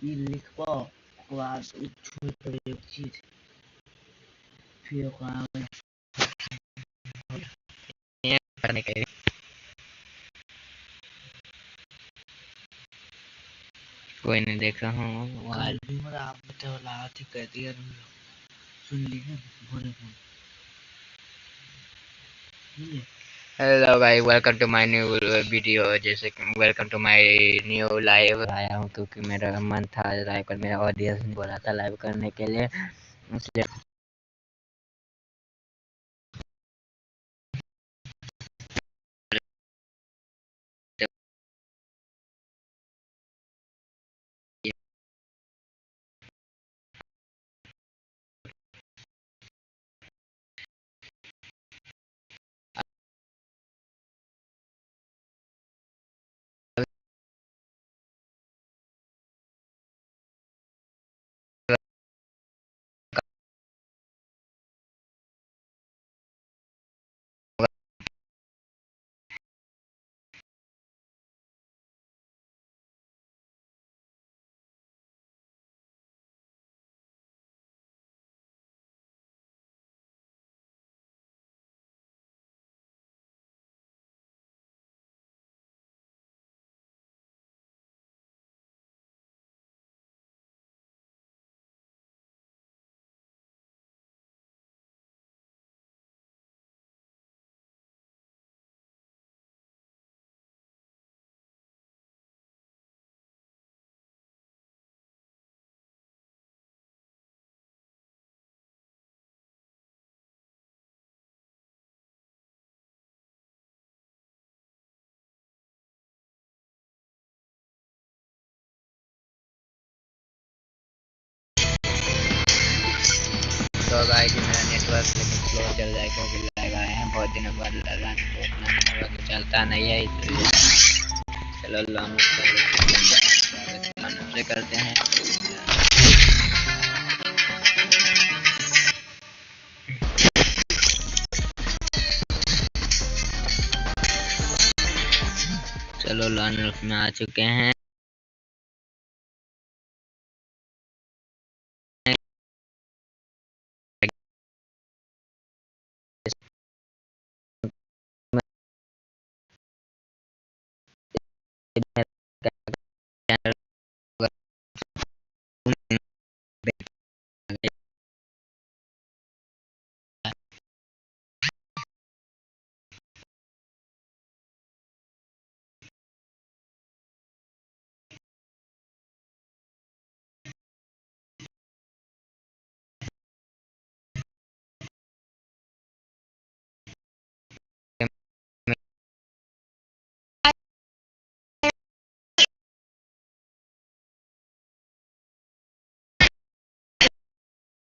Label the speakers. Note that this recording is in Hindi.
Speaker 1: ये लिख पाओ बाद छूट पड़े एक चीज फिर
Speaker 2: करने के लिए कोई नहीं देख रहा हूँ।
Speaker 1: आप बताओ थी कहती है सुन ली है भोरे फोन।
Speaker 2: हेलो भाई, welcome to my new video. जैसे welcome to my new live आया हूँ क्योंकि मेरा मन था लाइव कर, मेरा ऑडियंस ने बोला था लाइव करने के लिए, इसलिए तो गाइस मेरा नेटवर्क लेकिन स्लो चल रहा है क्योंकि लाइव आए हैं बहुत दिनों बाद लगा तो उतना नेटवर्क चलता नहीं है, इसलिए चलो लॉन्च से करते हैं। चलो लॉन्च में आ चुके हैं।